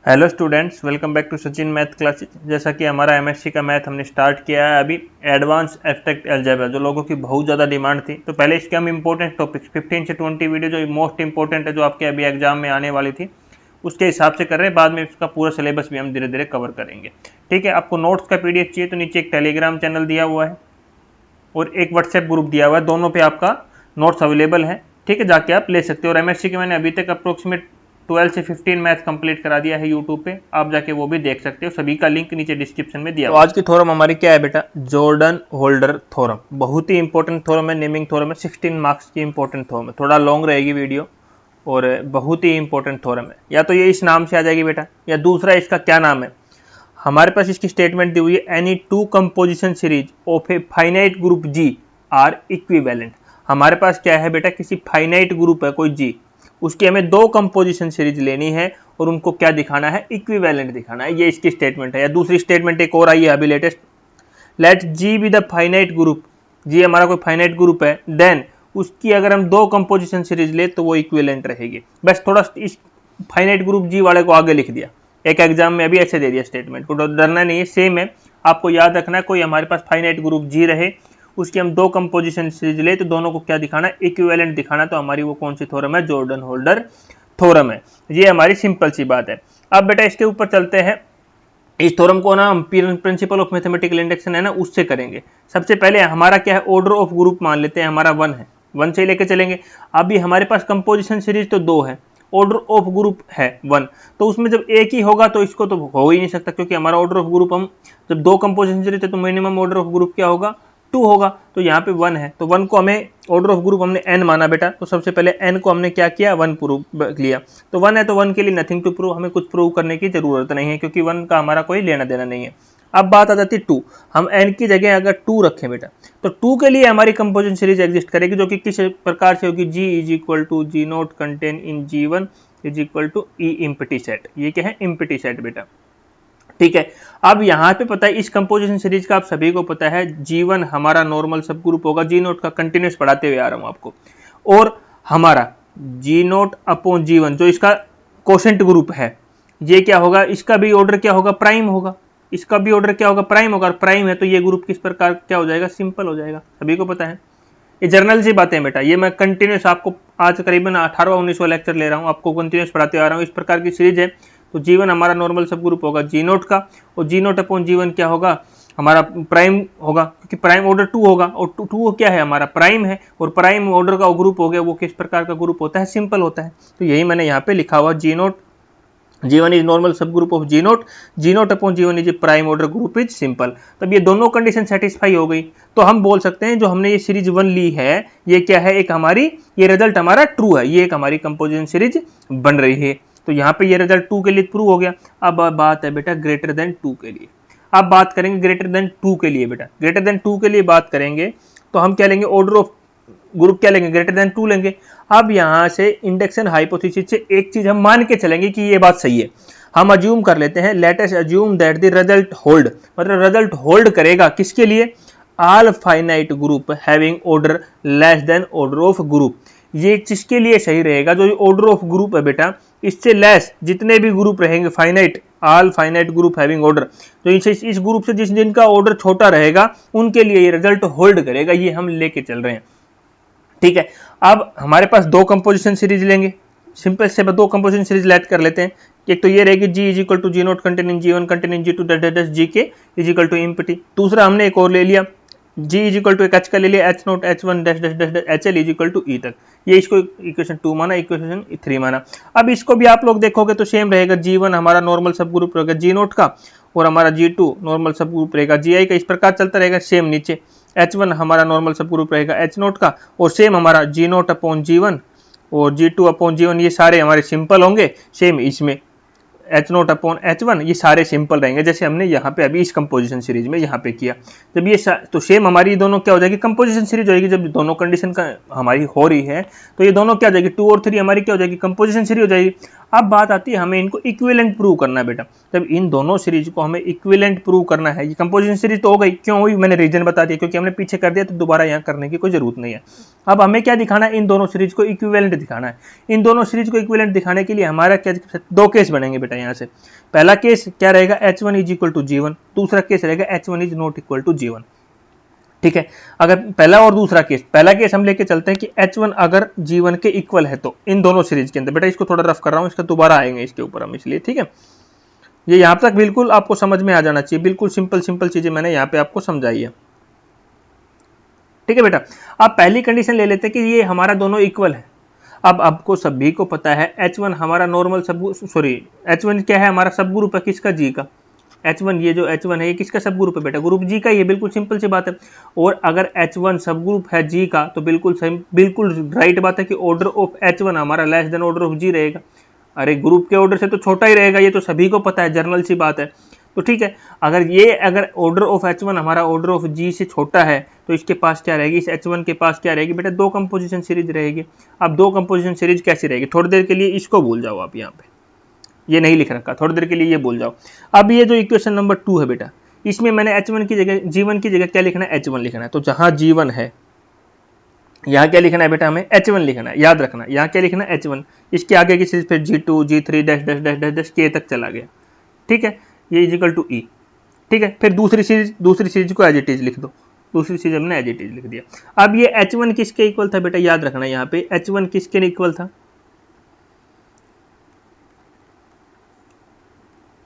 Hello students, welcome back to Sachin math classes. जैसा कि हमारा एमएससी का मैथ हमने स्टार्ट किया है अभी एडवांस एब्स्ट्रैक्ट अलजेब्रा, जो लोगों की बहुत ज़्यादा डिमांड थी। तो पहले इसके हम इंपॉर्टेंट टॉपिक्स 15 से 20 वीडियो जो मोस्ट इंपॉर्टेंट है, जो आपके अभी एग्जाम में आने वाली थी, उसके हिसाब से कर रहे हैं। बाद में इसका पूरा सिलेबस भी हम धीरे धीरे कवर करेंगे। ठीक है, आपको नोट्स का पीडीएफ चाहिए तो नीचे एक टेलीग्राम चैनल दिया हुआ है और एक व्हाट्सएप ग्रुप दिया हुआ है, दोनों पे आपका नोट्स अवेलेबल है। ठीक है, जाके आप ले सकते हो। और एमएससी के मैंने अभी तक अप्रोक्सीमेट 12 से 15 मैथ कंप्लीट करा दिया है यूट्यूब पे, आप जाके वो भी देख सकते हो। सभी का लिंक नीचे डिस्क्रिप्शन में दिया। तो आज की थ्योरम हमारी क्या है बेटा? Jordan holder theorem. बहुत ही इंपॉर्टेंट थ्योरम है, नेमिंग थ्योरम है, 16 मार्क्स की इंपॉर्टेंट थ्योरम है। थोड़ा लॉन्ग रहेगी वीडियो और बहुत ही इंपॉर्टेंट थ्योरम है। या तो ये इस नाम से आ जाएगी बेटा, या दूसरा इसका क्या नाम है, हमारे पास इसकी स्टेटमेंट दी हुई है, any two composition series of a finite group G are equivalent. हमारे पास क्या है बेटा? किसी फाइनाइट ग्रुप है कोई जी, उसकी हमें दो कंपोजिशन सीरीज लेनी है और उनको क्या दिखाना है? इक्विवेलेंट दिखाना है। ये इसकी स्टेटमेंट है। या दूसरी स्टेटमेंट एक और आई है अभी latest, let G be the finite group. G हमारा कोई फाइनाइट ग्रुप है, देन उसकी अगर हम दो कंपोजिशन सीरीज ले तो वो इक्विवेलेंट रहेगी। बस थोड़ा इस फाइनाइट ग्रुप जी वाले को आगे लिख दिया, एक एग्जाम में अभी ऐसे दे दिया स्टेटमेंट को, डरना नहीं है, सेम है। आपको याद रखना है, कोई हमारे पास फाइनाइट ग्रुप जी रहे, उसकी हम दो कंपोजिशन सीरीज ले तो दोनों को क्या दिखाना? इक्विवेलेंट दिखाना। तो हमारी वो कौन सी थ्योरम है? जॉर्डन होल्डर थ्योरम है। ये हमारी सिंपल सी बात है। अब बेटा इसके ऊपर चलते हैं। इस थ्योरम को ना हम प्रिंसिपल ऑफ मैथमेटिकल इंडक्शन है ना, उससे करेंगे। सबसे पहले हमारा क्या है? ऑर्डर ऑफ ग्रुप मान लेते हैं, हमारा 1 है, 1 से लेके चलेंगे। अभी हमारे पास कंपोजिशन सीरीज तो 2 है, ऑर्डर ऑफ ग्रुप है 1, तो उसमें जब एक ही होगा तो इसको तो हो ही नहीं सकता, क्योंकि हमारा ऑर्डर ऑफ ग्रुप, हम जब दो कंपोजिशन सीरीज है तो मिनिमम ऑर्डर ऑफ ग्रुप क्या होगा? 2 होगा। तो यहाँ पे 1 है, तो 1 को हमें ऑर्डर ऑफ ग्रुप हमने n माना बेटा, तो सबसे पहले n को हमने क्या किया? 1 प्रूव लिया। तो 1 है तो 1 के लिए नथिंग टू प्रूव, हमें कुछ प्रूव करने की जरूरत नहीं है, क्योंकि 1 का हमारा कोई लेना देना नहीं है। अब बात आ जाती है 2, हम n की जगह अगर 2 रखें बेटा, तो 2 के लिए हमारी कंपोजिशन सीरीज एग्जिस्ट करेगी, जो कि किस प्रकार से होगी? g is equal to G not contain in g1 is equal to E empty set. ये क्या है? इम्पटी सेट बेटा। ठीक है, अब यहाँ पे पता है इस कंपोजिशन सीरीज का आप सभी को पता है, G1 हमारा नॉर्मल सब ग्रुप होगा, G नोट का कंटिन्यूस पढ़ाते हुए आ रहा हूँ आपको, और हमारा G नोट अपॉन G1 जो इसका कोशेंट ग्रुप है, ये क्या होगा? इसका भी ऑर्डर क्या होगा? प्राइम होगा। इसका भी ऑर्डर क्या होगा? प्राइम होगा। और प्राइम है तो ये ग्रुप किस प्रकार क्या हो जाएगा? सिंपल हो जाएगा। सभी को पता है, ये जर्नल सी बातें बेटा, ये मैं कंटिन्यूस आपको आज करीबन 18-19वां लेक्चर ले रहा हूँ, आपको कंटिन्यूस पढ़ाते आ रहा हूँ। इस प्रकार की सीरीज है। तो G1 हमारा नॉर्मल सब ग्रुप होगा जी नोट का, और जी नोट अपॉन G1 क्या होगा? हमारा प्राइम होगा, क्योंकि प्राइम ऑर्डर 2 होगा, और 2 क्या है? हमारा प्राइम है, और प्राइम ऑर्डर का ग्रुप हो गया, वो किस प्रकार का ग्रुप होता है? सिंपल होता है। तो यही मैंने यहाँ पे लिखा हुआ, G not G1 is normal subgroup of G not upon G1 is prime order group is simple. तब ये दोनों कंडीशन सेटिस्फाई हो गई, तो हम बोल सकते हैं जो हमने ये सीरीज 1 ली है, ये क्या है? एक हमारी, ये रिजल्ट हमारा ट्रू है, ये एक हमारी कंपोजिशन सीरीज बन रही है। तो यहाँ पे ये रिजल्ट 2 के लिए प्रूव हो गया। अब बात है बेटा ग्रेटर देन 2 के लिए। अब बात करेंगे ग्रेटर देन 2 के लिए बेटा। ग्रेटर देन 2 के लिए बात करेंगे तो हम क्या लेंगे? ऑर्डर ऑफ ग्रुप क्या लेंगे? ग्रेटर देन 2 लेंगे। अब यहां से इंडक्शन हाइपोथेसिस से एक चीज हम मान के चलेंगे कि ये बात सही है। हम अज्यूम कर लेते हैं, let us assume that the result hold, मतलब रिजल्ट होल्ड करेगा किसके लिए? All finite group having order less than order of group. ये किसके लिए सही रहेगा? जो ऑर्डर ऑफ ग्रुप है बेटा, इससे लेस जितने भी ग्रुप रहेंगे finite, all finite group having order, तो इस ग्रुप से जिनका ऑर्डर छोटा रहेगा उनके लिए ये रिजल्ट होल्ड करेगा। ये हम लेके चल रहे हैं। ठीक है, अब हमारे पास दो कंपोजिशन सीरीज लेंगे, सिंपल से दो कंपोजिशन सीरीज लेट कर लेते हैं। एक तो ये रहेगी G is equal to G not contain in G1 contain in G2 dash G के इज इक्वल टू इम्पटी। दूसरा हमने एक और ले लिया, जी इज इक्वल टू एक एच का ले लिया, H not H1 dash dash dash H L is equal to E तक। ये इसको इक्वेशन 2 माना, इक्वेशन 3 माना। अब इसको भी आप लोग देखोगे तो सेम रहेगा, G1 हमारा नॉर्मल सब ग्रुप रहेगा जी नोट का, और हमारा G2 नॉर्मल सब ग्रुप रहेगा GI का। इस प्रकार चलता रहेगा। सेम नीचे H1 हमारा नॉर्मल सब ग्रुप रहेगा H नोट का, और सेम हमारा जी नोट अपॉन G1 और G2 अपॉन G1, ये सारे हमारे सिंपल होंगे। सेम इसमें H नोट अपॉन H1, ये सारे सिंपल रहेंगे, जैसे हमने यहाँ पे अभी इस कंपोजिशन सीरीज में यहाँ पे किया। जब ये तो सेम हमारी दोनों क्या हो जाएगी? कंपोजिशन सीरीज होगी। जब दोनों कंडीशन का हमारी हो रही है तो ये दोनों क्या हो जाएगी? 2 और 3 हमारी क्या हो जाएगी? कंपोजिशन सीरीज हो जाएगी। अब बात आती है हमें इनको इक्विवेलेंट प्रूव करना है बेटा। तब इन दोनों सीरीज को हमें इक्विवेलेंट प्रूव करना है। ये कंपोजिशन सीरीज तो हो गई, क्यों हुई मैंने रीजन बता दिया, क्योंकि हमने पीछे कर दिया तो दोबारा यहाँ करने की कोई जरूरत नहीं है। अब हमें क्या दिखाना है, इन दोनों सीरीज को इक्विवेलेंट दिखाना है। इन दोनों सीरीज को इक्विवेलेंट दिखाने के लिए हमारा क्या, दो केस बनेंगे बेटा यहाँ से। पहला केस क्या रहेगा, H1 is equal to G1, दूसरा केस रहेगा H1 is not equal to G1। ठीक है, अगर पहला और दूसरा केस, पहला केस हम लेके चलते हैं कि H1 अगर G1 के इक्वल है तो इन दोनों सीरीज के अंदर, बेटा इसको थोड़ा रफ कर रहा हूं, इसका दोबारा आएंगे इसके ऊपर हम, इसलिए ठीक है। ये यहां तक बिल्कुल आपको समझ में आ जाना चाहिए, बिल्कुल सिंपल सिंपल चीजें मैंने यहाँ पे आपको समझाई है। ठीक है बेटा, अब पहली कंडीशन ले लेते हैं कि ये हमारा दोनों इक्वल है। अब आपको सभी को पता है H1 हमारा नॉर्मल सब, सॉरी H1 क्या है, हमारा सब ग्रुप है किसका, G का। H1 ये जो H1 है ये किसका सब ग्रुप है बेटा, ग्रुप G का, ये बिल्कुल सिंपल सी बात है। और अगर H1 सब ग्रुप है G का तो बिल्कुल सही, बिल्कुल राइट बात है कि ऑर्डर ऑफ H1 हमारा less than order of G रहेगा। अरे ग्रुप के ऑर्डर से तो छोटा ही रहेगा, ये तो सभी को पता है, जर्नल सी बात है। तो ठीक है, अगर ऑर्डर ऑफ H1 हमारा ऑर्डर ऑफ G से छोटा है तो इसके पास क्या रहेगी, इस H1 के पास क्या रहेगी बेटा, दो कंपोजिशन सीरीज रहेगी। अब दो कंपोजिशन सीरीज कैसी रहेगी, थोड़ी देर के लिए इसको भूल जाओ आप, यहाँ पे ये नहीं लिख रखा, थोड़ी देर के लिए ये भूल जाओ। अब ये जो इक्वेशन नंबर 2 है बेटा, इसमें मैंने H1 की जगह, G1 की जगह क्या लिखना है, H1 लिखना है। तो जहां G1 है यहाँ क्या लिखना है बेटा, हमें H1 लिखना है, याद रखना यहाँ क्या लिखना है, H1। इसके आगे की सीरीज फिर G2 G3 dash dash dash dash dash K तक चला गया। ठीक है, ये इजिकल टू E। ठीक है, फिर दूसरी सीरीज को एज इट इज लिख दो, दूसरी सीरीज हमने एज इट इज लिख दिया। अब ये H1 किसके इक्वल था बेटा, याद रखना यहाँ पे H1 किसके इक्वल था,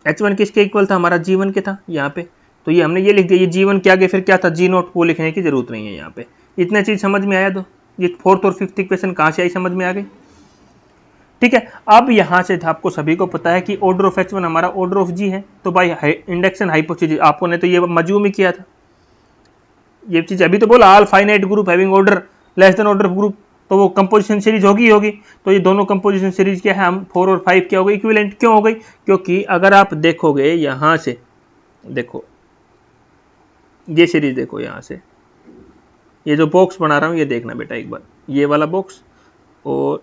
H1 किसके इक्वल था, हमारा G1 के था यहाँ पे। तो ये हमने ये लिख दिया, ये G1 के आगे फिर क्या था, G0, वो लिखने की जरूरत नहीं है यहाँ पे। इतना चीज समझ में आया, तो ये फोर्थ और फिफ्थ इक्वेशन कहाँ से आई, समझ में आ गई। ठीक है, अब यहाँ से आपको सभी को पता है कि ऑर्डर ऑफ H1 हमारा ऑर्डर ऑफ G है। तो भाई इंडक्शन हाइपोथेसिस आपको ने तो ये मजू में किया था, ये चीज अभी तो बोला, all finite group having order less than order of group, तो वो कंपोजिशन सीरीज होगी। तो ये दोनों कंपोजिशन सीरीज क्या है, हम 4 और 5 क्या हो गई, इक्विवेलेंट क्यों हो गई, क्योंकि अगर आप देखोगे यहां से, देखो ये सीरीज देखो यहाँ से, ये जो बॉक्स बना रहा हूं ये देखना बेटा एक बार, ये वाला बॉक्स और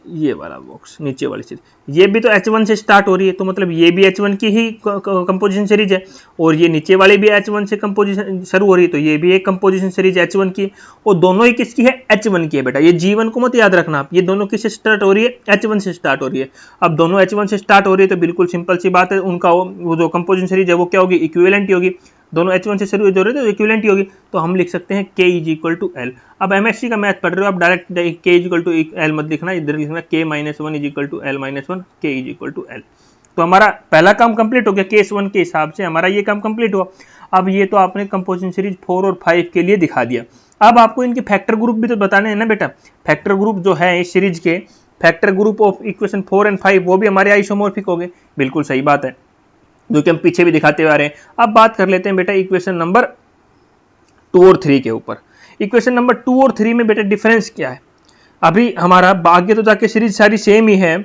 ये वाला बॉक्स नीचे वाली सीरीज, ये भी तो H1 से स्टार्ट हो रही है, तो मतलब ये भी H1 की ही कंपोजिशन सीरीज है। और ये नीचे वाली भी H1 से कंपोजिशन शुरू हो रही है, तो ये भी एक कंपोजिशन सीरीज H1 की, और दोनों ही किसकी है, H1 की है बेटा। ये G1 को मत याद रखना आप, ये दोनों किससे स्टार्ट हो रही है, H1 से स्टार्ट हो रही है। अब दोनों H1 से स्टार्ट हो रही है तो बिल्कुल सिंपल सी बात है, उनका वो जो कंपोजिशन सीरीज है वो क्या होगी, इक्विवेलेंट होगी। दोनों H1 से शुरू हो रहे तो इक्विवेलेंट ही होगी, तो हम लिख सकते हैं K is equal to L। अब MSc का मैथ पढ़ रहे हो आप, direct K is equal to L मत लिखना, इधर लिखना K minus 1 is equal to L minus 1, K is equal to L। तो हमारा पहला काम कंप्लीट हो गया, केस 1 के हिसाब से हमारा ये काम कंप्लीट हुआ। अब ये तो आपने कंपोजिशन सीरीज 4 और 5 के लिए दिखा दिया। अब आपको इनके फैक्टर ग्रुप भी तो बताने हैं ना बेटा, फैक्टर ग्रुप जो है इस सीरीज के, factor group of equation 4 and 5 वो भी हमारे आइसोमोर्फिक हो गए, बिल्कुल सही बात है, जो कि हम पीछे भी दिखाते हुए आ रहे हैं। अब बात कर लेते हैं बेटा इक्वेशन नंबर 2 और 3 के ऊपर। इक्वेशन नंबर 2 और 3 में बेटा डिफरेंस क्या है, अभी हमारा आगे तो जाके सीरीज सारी सेम ही है।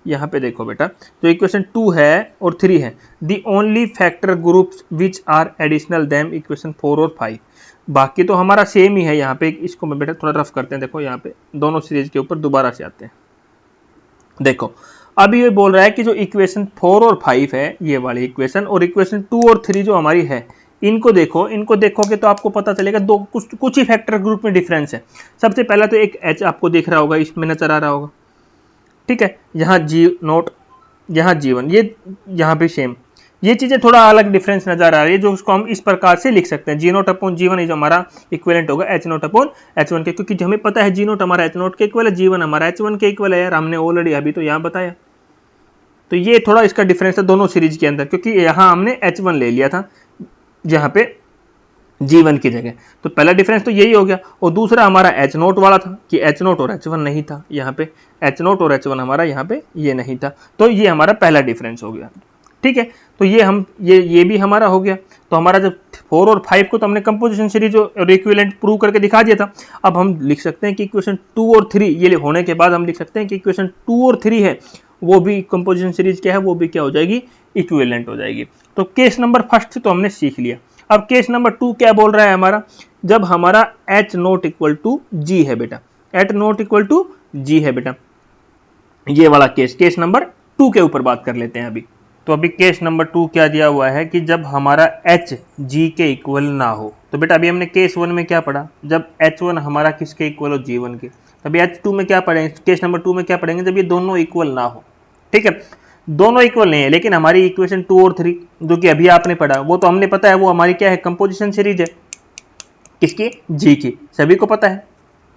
यहाँ पे देखो बेटा, जो इक्वेशन 2 है और 3 है, the only factor groups which are additional them equation 4 और 5, बाकी तो हमारा सेम ही है। यहाँ पे इसको मैं बेटा थोड़ा रफ करते हैं, देखो यहाँ पे दोनों सीरीज के ऊपर दोबारा से आते हैं। देखो अब ये बोल रहा है कि जो इक्वेशन 4 और 5 है ये वाली इक्वेशन, और इक्वेशन 2 और 3 जो हमारी है, इनको देखो, इनको देखोगे तो आपको पता चलेगा दो कुछ ही फैक्टर ग्रुप में डिफरेंस है। सबसे पहला तो एक H आपको दिख रहा होगा, इसमें नजर आ रहा होगा, ठीक है, यहाँ G0 यहाँ G1, ये यहाँ पे सेम, ये चीजें थोड़ा अलग डिफरेंस नजर आ रही है, जो उसको हम इस प्रकार से लिख सकते हैं, G0 अपॉन G1 जो हमारा इक्विवेलेंट होगा H0 अपॉन H1 के, क्योंकि हमें पता है G0 हमारा H0 के इक्वल है, G1 हमारा H1 के इक्वल है यार, हमने ऑलरेडी अभी तो यहाँ बताया। तो ये थोड़ा इसका डिफरेंस है दोनों सीरीज के अंदर, क्योंकि यहाँ हमने H1 ले लिया था जहाँ पे G1 की जगह, तो पहला डिफरेंस तो यही हो गया। और दूसरा हमारा H0 वाला था कि H0 और H1 नहीं था, यहाँ पे H0 और H1 हमारा यहाँ पे ये नहीं था, तो ये हमारा पहला डिफरेंस हो गया। ठीक है, तो ये भी हमारा हो गया। तो हमारा जब 4 और 5 को तो हमने कंपोजिशन सीरीज और इक्विवेलेंट प्रूव करके दिखा दिया था। अब हम लिख सकते हैं कि इक्वेशन 2 और 3 ये होने के बाद हम लिख सकते हैं कि इक्वेशन 2 और 3 है वो भी कंपोजिशन सीरीज क्या है, वो भी क्या हो जाएगी, इक्विवेलेंट हो जाएगी। तो केस नंबर फर्स्ट तो हमने सीख लिया। अब केस नंबर 2 क्या बोल रहा है हमारा, जब हमारा H not equal to G है बेटा, H not equal to G है बेटा, ये वाला केस नंबर 2 के ऊपर बात कर लेते हैं अभी। तो अभी केस नंबर 2 क्या दिया हुआ है कि जब हमारा h g के इक्वल ना हो। तो बेटा अभी हमने केस 1 में क्या पढ़ा, जब h1 हमारा किसके इक्वल हो, g1 के। तभी h2 में क्या पढ़ेंगे, केस नंबर 2 में क्या पढ़ेंगे, जब ये दोनों इक्वल ना हो। ठीक है, दोनों इक्वल नहीं है, लेकिन हमारी इक्वेशन 2 और 3 जो कि अभी आपने पढ़ा वो तो हमने पता है, वो हमारी क्या है, कंपोजिशन सीरीज है। किसकी, जी की, सभी को पता है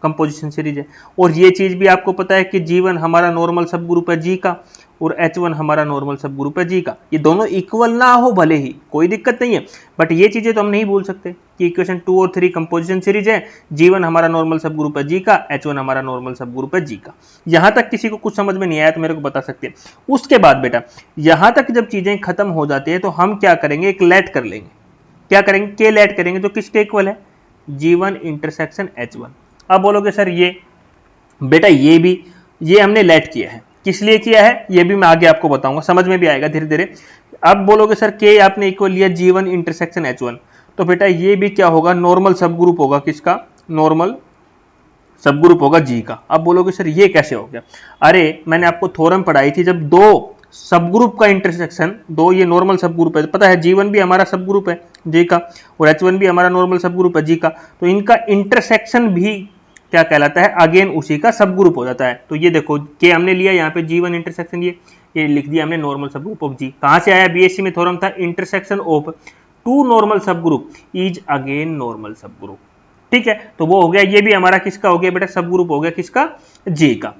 कंपोजिशन सीरीज है। और ये चीज भी आपको पता है कि G1 हमारा नॉर्मल सब ग्रुप है जी का, और H1 हमारा नॉर्मल सब ग्रुप है जी का। ये दोनों इक्वल ना हो भले ही, कोई दिक्कत नहीं है, बट ये चीजें तो हम नहीं भूल सकते कि इक्वेशन 2 और 3 कंपोजिशन सीरीज है। G1 हमारा नॉर्मल सब ग्रुप है जी का, H1 हमारा नॉर्मल सब ग्रुप है जी का। यहां तक किसी को कुछ समझ में नहीं आया तो मेरे को बता सकते हैं। उसके बाद बेटा यहां तक जब चीजें खत्म हो जाती है तो हम क्या करेंगे, एक लेट कर लेंगे। क्या करेंगे, के लेट करेंगे, जो किसके इक्वल है, G1 इंटरसेक्शन H1। अब बोलोगे सर ये बेटा ये हमने लेट किया है, किस लिए किया है ये भी मैं आगे आपको बताऊंगा, समझ में भी आएगा धीरे धीरे। अब बोलोगे सर के आपने इक्वल लिया G1 इंटरसेक्शन H1, तो बेटा ये भी क्या होगा, नॉर्मल सब ग्रुप होगा, किसका, नॉर्मल सब ग्रुप होगा जी का। अब बोलोगे सर ये कैसे हो गया, अरे मैंने आपको थ्योरम पढ़ाई थी, जब दो सब ग्रुप का इंटरसेक्शन, दो ये नॉर्मल सब ग्रुप है, पता है G1 भी हमारा सब ग्रुप है जी का, और H1 भी हमारा नॉर्मल सब ग्रुप है जी का, तो इनका इंटरसेक्शन भी क्या कहलाता है, अगेन उसी का सब ग्रुप हो जाता है। तो ये देखो के हमने लिया यहाँ पे G1 इंटरसेक्शन, ये लिख दिया हमने नॉर्मल सब ग्रुप ऑफ जी। कहां से आया, बीएससी में थ्योरम था, इंटरसेक्शन ऑफ टू नॉर्मल सब ग्रुप इज अगेन नॉर्मल सब ग्रुप। ठीक है, तो वो हो गया, ये भी हमारा किसका हो गया बेटा, सब ग्रुप हो गया, किसका, जी का।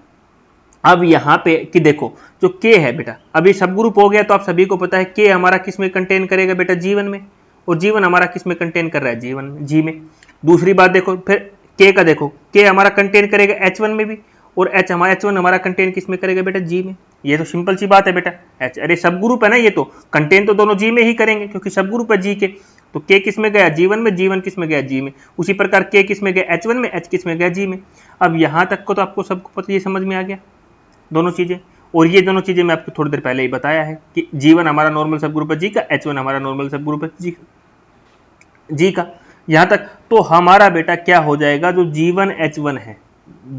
अब यहाँ पे कि देखो जो के है बेटा, अभी सब ग्रुप हो गया, तो आप सभी को पता है के हमारा किस में कंटेन करेगा बेटा, G1 में, और G1 हमारा किस में कंटेन कर रहा है, G1 में, जी में। दूसरी बात देखो फिर के का, देखो के हमारा कंटेन करेगा H1 में भी, और H1 हमारा कंटेन किस में करेगा बेटा, जी में। ये तो सिंपल सी बात है बेटा, अरे सब ग्रुप है ना, ये तो कंटेन तो दोनों जी में ही करेंगे क्योंकि सब ग्रुप है जी के। तो के किस में गया, G1 में, G1 किस में गया, जी में। उसी प्रकार के किस में गया, H1 में, H किस में गया, जी में। अब यहां तक को तो आपको सबको पता, ये समझ में आ गया दोनों चीजें। और ये दोनों चीजें मैं आपको थोड़ी देर पहले ही बताया है कि G1 हमारा नॉर्मल सब ग्रुप है जी का, H1 हमारा नॉर्मल सब ग्रुप है जी का। यहां तक तो हमारा बेटा क्या हो जाएगा, जो G1 H1 है,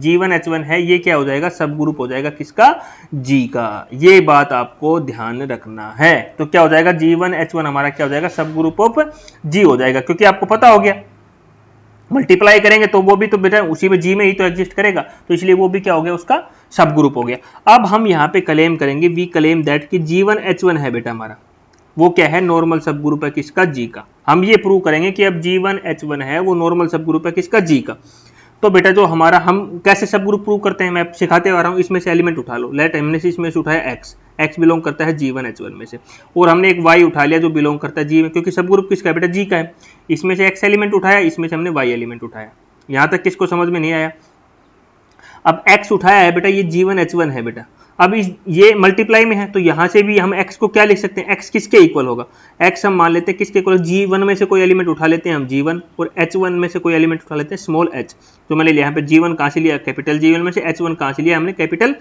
G1 H1 है, ये क्या हो जाएगा, सब ग्रुप हो जाएगा, किसका, जी का। ये बात आपको ध्यान रखना है। तो क्या हो जाएगा, G1 H1 हमारा क्या हो जाएगा, सब ग्रुप ऑफ जी हो जाएगा, क्योंकि आपको पता हो गया मल्टीप्लाई करेंगे तो वो भी तो बेटा उसी में जी में ही तो एग्जिस्ट करेगा, तो इसलिए वो भी क्या हो गया, उसका सब ग्रुप हो गया। अब हम यहाँ पे क्लेम करेंगे, वी क्लेम दैट कि G1 H1 है बेटा हमारा, वो क्या है, नॉर्मल सब ग्रुप है, किसका, जी का। हम ये प्रूव करेंगे कि अब G1 H1 है वो नॉर्मल सब ग्रुप है, किसका, जी का। तो बेटा जो हमारा, हम कैसे सब ग्रुप प्रूव करते हैं, मैं सिखाते आ रहा हूँ। इसमें से एलिमेंट उठा लो, लेट हमने से इसमें से उठाया x बिलोंग करता है G1 H1 में से, और हमने एक y उठा लिया जो बिलोंग करता है जी में, क्योंकि सब ग्रुप किसका है बेटा, जी का है। इसमें से x एलिमेंट उठाया, इसमें से हमने y एलिमेंट उठाया। यहां तक किसको समझ में नहीं आया। अब x उठाया है बेटा, ये G1 H1 है बेटा, अब ये मल्टीप्लाई में है, तो यहां से भी हम x को क्या लिख सकते हैं, x किसके इक्वल होगा, x हम मान लेते हैं किसके इक्वल, G1 में से कोई एलिमेंट उठा लेते हैं हम G1, और H1 में से कोई एलिमेंट उठा लेते हैं स्मॉल h। तो मैंने यहाँ पे G1 कहां से लिया, कैपिटल G1 में से, H1 कहां से लिया हमने, कैपिटल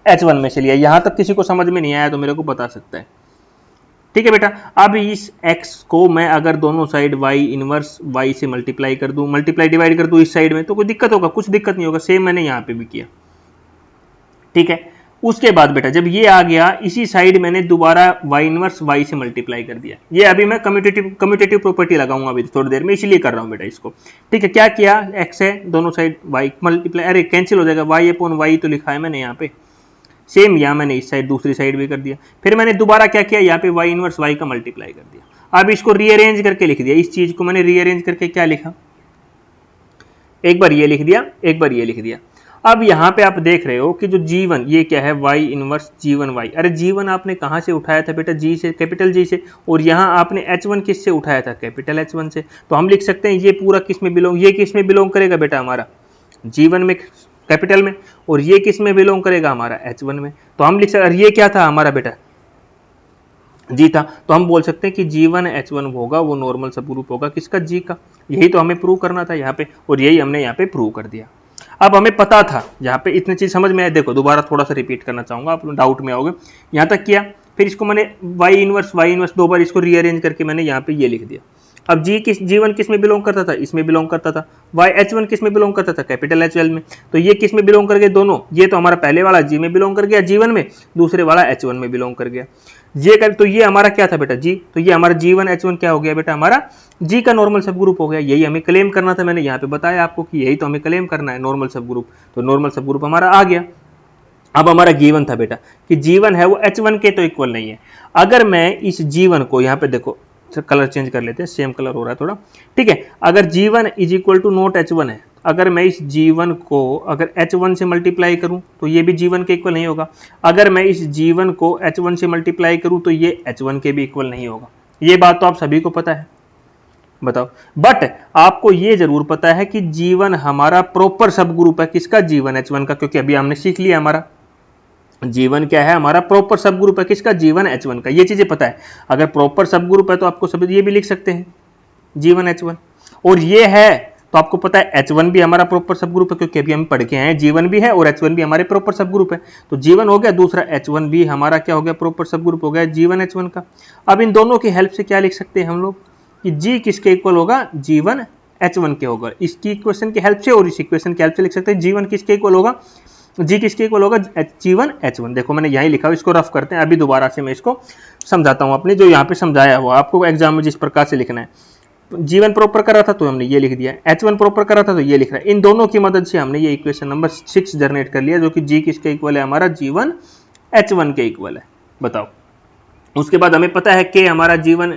H1 में से लिया। यहां तक किसी को समझ में नहीं आया तो मेरे को बता सकता है। ठीक है बेटा, अब इस x को मैं अगर दोनों साइड y इनवर्स y से मल्टीप्लाई कर दूं, मल्टीप्लाई डिवाइड कर दूं इस साइड में, तो कोई दिक्कत होगा, कुछ दिक्कत नहीं होगा। सेम मैंने यहाँ पे भी किया। ठीक है, उसके बाद बेटा जब ये आ गया, इसी साइड मैंने दोबारा y इनवर्स y से मल्टीप्लाई कर दिया। ये अभी मैं कम्यूटेटिव प्रॉपर्टी लगाऊंगा अभी थोड़ी देर में, इसीलिए कर रहा हूं बेटा इसको। ठीक है, क्या किया, x है, दोनों साइड y मल्टीप्लाई, अरे कैंसिल हो जाएगा, y अपॉन y तो लिखा है मैंने यहाँ पे, सेम यहाँ मैंने इस साइड दूसरी साइड भी कर दिया। फिर मैंने दोबारा क्या किया, यहाँ पे y इनवर्स y का मल्टीप्लाई कर दिया। अब इसको रीअरेंज करके लिख दिया, इस चीज को मैंने रीअरेंज करके क्या लिखा, एक बार ये लिख दिया, एक बार ये लिख दिया। अब यहाँ पे आप देख रहे हो कि जो G1 ये क्या है, y इनवर्स G1y। अरे G1 आपने कहाँ से उठाया था बेटा, जी से, कैपिटल जी से, और यहाँ आपने H1 किस से उठाया था, कैपिटल H1 से। तो हम लिख सकते हैं ये पूरा किस में बिलोंग, ये किस में बिलोंग करेगा बेटा हमारा, G1 में, कैपिटल में, और ये किस में बिलोंग करेगा हमारा, H1 में। तो हम लिख सकते हैं, ये क्या था हमारा बेटा, जी था, तो हम बोल सकते हैं कि G1 H1 होगा वो नॉर्मल सब ग्रुप होगा, किसका, जी का। यही तो हमें प्रूव करना था यहाँ पे, और यही हमने यहाँ पे प्रूव कर दिया। अब हमें पता था, यहाँ पे इतनी चीज समझ में आए। देखो दोबारा थोड़ा सा रिपीट करना चाहूंगा, आप डाउट में आओगे। यहाँ तक किया, फिर इसको मैंने y इनवर्स दो बार इसको रीअरेंज करके मैंने यहाँ पे ये लिख दिया। अब G1 किस में बिलोंग करता था, इसमें बिलोंग करता था। H1 किस में बिलोंग करता था, कैपिटल H12 में। तो ये किस में बिलोंग कर गए दोनों, ये तो हमारा पहले वाला G में बिलोंग कर गया G1 में, दूसरे वाला H1 में बिलोंग कर गया। तो ये हमारा क्या था बेटा G, तो ये हमारा G1 H1 क्या हो गया बेटा, हमारा G का नॉर्मल सब ग्रुप हो गया। यही हमें क्लेम करना था, मैंने यहाँ पे बताया आपको कि यही तो हमें क्लेम करना है, नॉर्मल सब ग्रुप। तो नॉर्मल सब ग्रुप हमारा आ गया। अब हमारा गिवन था बेटा कि G1 है वो H1 के तो इक्वल नहीं है। अगर मैं इस G1 को यहाँ पे देखो, कलर चेंज कर लेते हैं, सेम कलर हो रहा है थोड़ा, ठीक है। अगर G1 is equal to not H1 है, अगर मैं इस G1 को अगर H1 से मल्टीप्लाई करूं तो ये भी G1 के इक्वल नहीं होगा। अगर मैं इस G1 को H1 से मल्टीप्लाई करूं तो ये H1 के भी इक्वल नहीं होगा। ये बात तो आप सभी को पता है, बताओ। बट आपको ये जरूर पता है कि G1 हमारा प्रॉपर सब ग्रुप है किसका, G1 H1 का, क्योंकि अभी हमने सीख लिया हमारा G1 क्या है, हमारा प्रॉपर सब ग्रुप है किसका, G1 H1 का। ये चीजें पता है। अगर प्रॉपर सब ग्रुप है तो आपको सब ये भी लिख सकते हैं G1 H1, और ये है तो आपको पता है H1 भी हमारा प्रॉपर सब ग्रुप है, क्योंकि अभी हम पढ़ के आए हैं G1 भी है और H1 भी हमारे प्रॉपर सब ग्रुप है। तो G1 हो गया, दूसरा H1 भी हमारा क्या हो गया, प्रॉपर सब ग्रुप हो गया G1 H1 का। अब इन दोनों की हेल्प से क्या लिख सकते हैं हम लोग कि G किसके इक्वल होगा, G1 H1 के होगा। इसकी इक्वेशन की हेल्प से और इस इक्वेशन की हेल्प से लिख सकते हैं G1 किसके इक्वल होगा, G किसके इक्वल होगा, G1 H1। देखो मैंने यहीं लिखा, इसको रफ करते हैं। अभी दोबारा से मैं इसको समझाता हूं, अपने जो यहाँ पे समझाया हुआ आपको एग्जाम में जिस प्रकार से लिखना है। G1 प्रॉपर कर रहा था तो हमने ये लिख दिया, H1 प्रॉपर कर रहा था तो ये लिख रहा है। इन दोनों की मदद से हमने ये इक्वेशन नंबर 6 जनरेट कर लिया, जो कि G किसके इक्वल है, हमारा G1 H1 के इक्वल है। बताओ। उसके बाद हमें पता है कि हमारा G1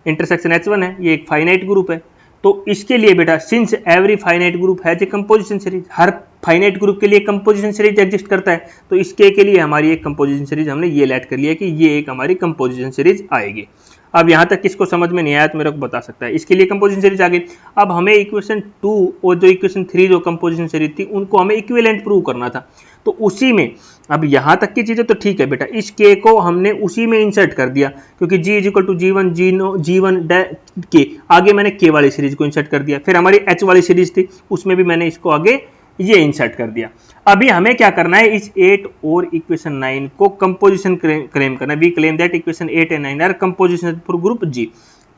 इंटरसेक्शन H1 है, ये एक फाइनाइट ग्रुप है। तो इसके लिए बेटा, since every finite group has a composition series, her finite group के लिए कंपोजिशन सीरीज एग्जिस्ट करता है। तो इसके के लिए हमारी एक कंपोजिशन सीरीज हमने ये लेट कर लिया कि ये एक हमारी कंपोजिशन सीरीज आएगी। अब यहां तक किसको समझ में नहीं आया तो मेरे को बता सकता है। इसके लिए कंपोजिशन सीरीज आ गई। अब हमें इक्वेशन 2 और जो इक्वेशन 3 जो कंपोजिशन सीरीज थी उनको हमें इक्विवेलेंट प्रूव करना था। तो उसी में अब यहां तक की चीजें तो ठीक है बेटा, इस के को हमने उसी में इंसर्ट कर दिया, क्योंकि G is equal to G1 G1 के आगे मैंने के वाली सीरीज को इंसर्ट कर दिया। फिर हमारी H वाली सीरीज थी, उसमें भी मैंने इसको आगे ये इंसर्ट कर दिया। अभी हमें क्या करना है, इस 8 और इक्वेशन 9 को कंपोजिशन क्लेम करना है। We claim that equation 8 and 9 are composition for group G।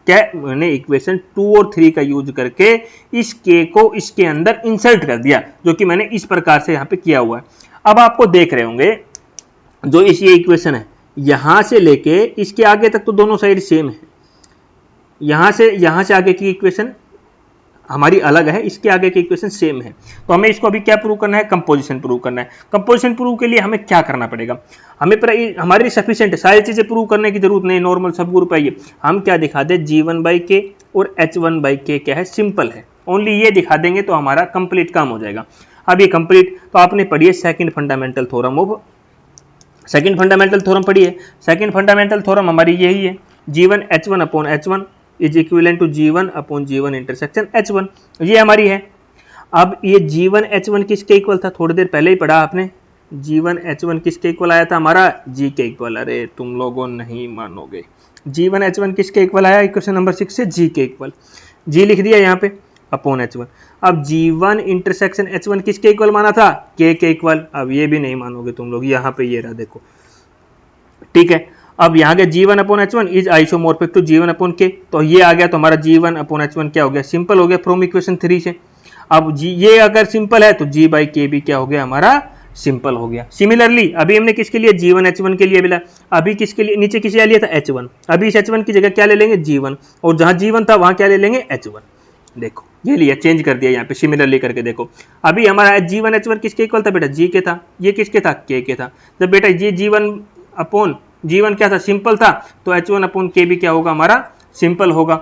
क्या मैंने इक्वेशन 2 और 3 का यूज करके इस के को इसके अंदर इंसर्ट कर दिया, जो कि मैंने इस प्रकार से यहाँ पे किया हुआ है। अब आपको देख रहे होंगे जो इस ये इक्वेशन है, यहां से लेके इसके आगे तक तो दोनों साइड सेम है। यहां से आगे की इक्वेशन हमारी अलग है, इसके आगे की इक्वेशन सेम है। तो हमें इसको अभी क्या प्रूव करना है, कंपोजिशन प्रूव करना है। कंपोजिशन प्रूव के लिए हमें क्या करना पड़ेगा, हमें हमारे लिए सफिशिएंट है, सारी चीजें प्रूव करने की जरूरत नहीं, नॉर्मल सब ग्रुप है ये। हम क्या दिखा दे, G1/K और H1/K क्या है, सिंपल है। ओनली ये दिखा देंगे तो हमारा कंप्लीट काम हो जाएगा। अब ये कंप्लीट तो आपने पढ़ी है second fundamental theorem of, second fundamental theorem पढ़ी है। सेकंड फंडामेंटल थ्योरम हमारी यही है, G1 H1 upon H1 is equivalent to G1 upon G1 intersection H1, ये हमारी है। अब ये G1 H1 किसके इक्वल था, थोड़ी देर पहले ही पढ़ा आपने। G1 H1 किसके इक्वल आया था, हमारा G के इक्वल। अरे तुम लोगों नहीं मानोगे, G1 H1 किसके इक्वल आया, इक्वेशन नंबर 6 से G के इक्वल। G लिख दिया यहाँ पे अपॉन H1। अब G1 इंटरसेक्शन H1 किसके इक्वल माना था, K के इक्वल। अब ये भी नहीं मानोगे तुम लोग, यहाँ पे ये रहा देखो, ठीक है। अब यहाँ गया G1 upon H1 is isomorphic to G1 upon K, तो ये आ गया। तो हमारा G1 अपॉन H1 क्या हो गया, सिंपल हो गया फ्रॉम इक्वेशन 3 से। अब ये अगर सिंपल है तो G/K भी क्या हो गया, हमारा सिंपल हो गया। सिमिलरली अभी हमने किसके लिए, G1 H1 के लिए मिला। अभी किसके लिए, नीचे किसे लिया था, H1। अभी इस H1 की जगह क्या ले लेंगे, G1, और जहां G1 था वहां क्या ले लेंगे, H1। देखो ये लिया, चेंज कर दिया यहाँ पे, सिमिलरली करके देखो। अभी हमारा G1 H1 किसके इक्वल था बेटा, G के था। ये किसके था, K के था। जब बेटा ये G1 अपॉन G1 क्या था, सिंपल था, तो H1 अपॉन K भी क्या होगा, हमारा सिंपल होगा।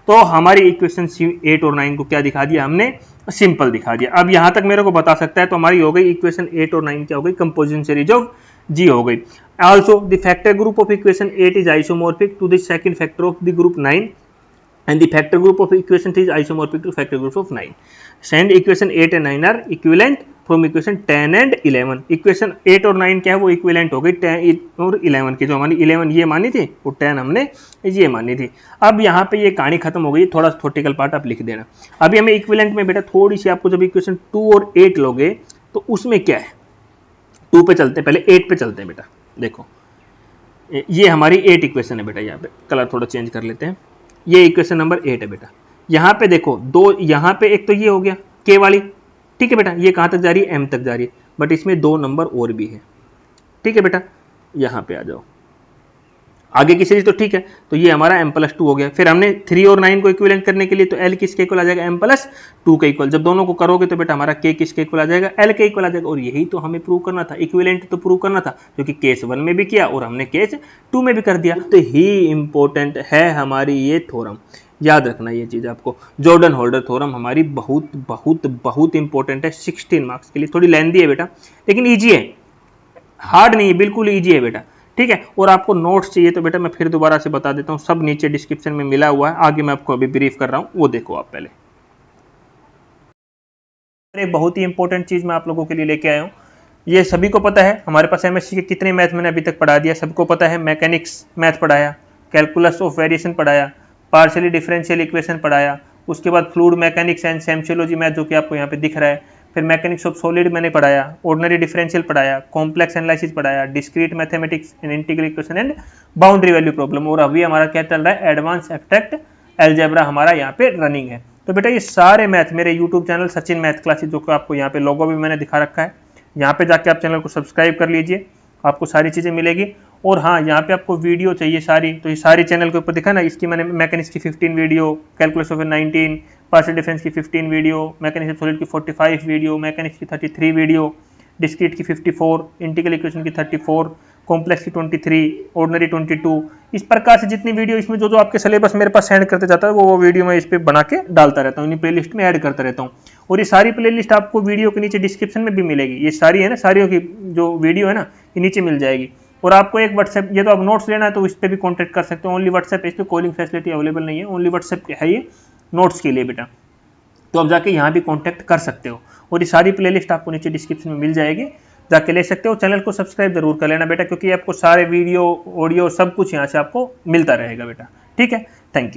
तो हमारी इक्वेशन 8 और 9 को क्या दिखा दिया हमने, सिंपल दिखा दिया। अब यहां तक मेरे को बता सकता है, तो हमारी हो गई इक्वेशन 8 और 9 क्या हो गई, कंपोजिशन सीरीज ऑफ G हो गई। Also the factor group of equation 8 is isomorphic to the second factor of the group 9 and the factor group of equation 3 is isomorphic to factor group of 9. And equation 8 and 9 are equivalent from equation 10 and 11. equation 8 और 9 क्या है, वो equivalent हो गई 10 और 11 की। जो हमारी 11 ये मानी थी, वो 10 हमने ये मानी थी। अब यहाँ पे ये कहानी खत्म हो गई, थोड़ा थ्योरेटिकल पार्ट आप लिख देना। अभी हमें equivalent में बेटा थोड़ी सी आपको जब equation 2 और 8 लोगे तो उसमें क्या है, 2 पे चलते हैं, पहले 8 पे चलते हैं बेटा। देखो ये हमारी 8 इक्वेशन है बेटा, यहाँ पे कलर थोड़ा चेंज कर लेते हैं। ये इक्वेशन नंबर 8 है बेटा। यहाँ पे देखो दो, यहाँ पे एक तो ये हो गया के वाली, ठीक है बेटा, ये कहाँ तक जा रही है, एम तक जा रही है, बट इसमें 2 नंबर और भी है, ठीक है बेटा। यहाँ पे आ जाओ, आगे की सीरीज तो ठीक है, तो ये हमारा m+2 हो गया। फिर हमने 3 और 9 को इक्विवेलेंट करने के लिए तो l किसके इक्वल आ जाएगा, m+2 के इक्वल। जब दोनों को करोगे तो बेटा हमारा k किसके इक्वल आ जाएगा, l के इक्वल आ जाएगा। और यही तो हमें प्रूव करना था, इक्विवेलेंट तो प्रूव करना था, क्योंकि केस 1 में भी किया और हमने केस 2 में भी कर दिया। तो ही इंपॉर्टेंट है हमारी ये थ्योरम, याद रखना ये चीज आपको। जॉर्डन होल्डर थ्योरम हमारी बहुत बहुत बहुत इंपॉर्टेंट है 16 मार्क्स के लिए। थोड़ी लेंथी है बेटा, लेकिन ईजी है, हार्ड नहीं है, बिल्कुल ईजी है बेटा, ठीक है। और आपको नोट्स चाहिए तो बेटा मैं फिर दोबारा से बता देता हूं, सब नीचे डिस्क्रिप्शन में मिला हुआ है। आगे मैं आपको अभी ब्रीफ कर रहा हूं, वो देखो आप पहले। एक बहुत ही इंपॉर्टेंट चीज मैं आप लोगों के लिए लेके आया हूं, ये सभी को पता है, हमारे पास एमएससी के कितने मैथ मैंने अभी तक पढ़ा दिया, सबको पता है। मैकेनिक्स मैथ पढ़ाया, कैलकुलस ऑफ वेरिएशन पढ़ाया, पार्शियली डिफरेंशियल इक्वेशन पढ़ाया, उसके बाद फ्लूइड मैकेनिक्स एंड सेम्शियोलॉजी मैथ जो कि आपको यहाँ पे दिख रहा है, फिर मैकेनिक्स ऑफ सॉलिड मैंने पढ़ाया, ऑर्डिनरी डिफरेंशियल पढ़ाया, कॉम्प्लेक्स एनालिसिस पढ़ाया, discrete mathematics and integral equation and boundary value problem, और अभी हमारा क्या चल रहा है, एडवांस एब्स्ट्रैक्ट अलजेब्रा हमारा यहाँ पे रनिंग है। तो बेटा ये सारे मैथ मेरे YouTube channel Sachin math classes, जो कि आपको यहाँ पे लोगो भी मैंने दिखा रखा है, यहाँ पे जाके आप चैनल को सब्सक्राइब कर लीजिए, आपको सारी चीज़ें मिलेगी। और हाँ, यहाँ पे आपको वीडियो चाहिए सारी, तो ये सारी चैनल के ऊपर दिखा ना, इसकी मैंने मैकेनिक्स की 15 video, calculus of 19, partial difference की 15 वीडियो, मैकेनिक्स ऑफ सॉलिड की 45 वीडियो, मैकेनिक्स की 33 वीडियो, डिस्क्रीट की 54, इंटीग्रल इक्वेशन की 34, कॉम्प्लेक्स की 23, ऑर्डिनरी 22। इस प्रकार से जितनी वीडियो इसमें जो जो आपके सिलेबस मेरे पास सेंड करते जाता है, वो वीडियो मैं इस पर बना के डालता रहता हूँ, इन्हीं प्ले लिस्ट में ऐड करता रहता हूँ। और ये सारी प्ले लिस्ट आपको वीडियो के नीचे डिस्क्रिप्शन में भी मिलेगी, ये सारी है ना, सारियों की जो वीडियो है ना, ये नीचे मिल जाएगी। और आपको एक व्हाट्सएप, ये तो आप नोट्स लेना है तो इस पर भी कॉन्टैक्ट कर सकते हो, ओनली व्हाट्सएप है, इस पर कॉलिंग फैसिलिटी अवेलेबल नहीं है, ओनली व्हाट्सएप है ये नोट्स के लिए बेटा। तो आप जाके यहाँ भी कॉन्टैक्ट कर सकते हो, और ये सारी प्लेलिस्ट आपको नीचे डिस्क्रिप्शन में मिल जाएगी, जाके ले सकते हो। चैनल को सब्सक्राइब जरूर कर लेना बेटा, क्योंकि आपको सारे वीडियो ऑडियो सब कुछ यहाँ से आपको मिलता रहेगा बेटा, ठीक है। Thank you.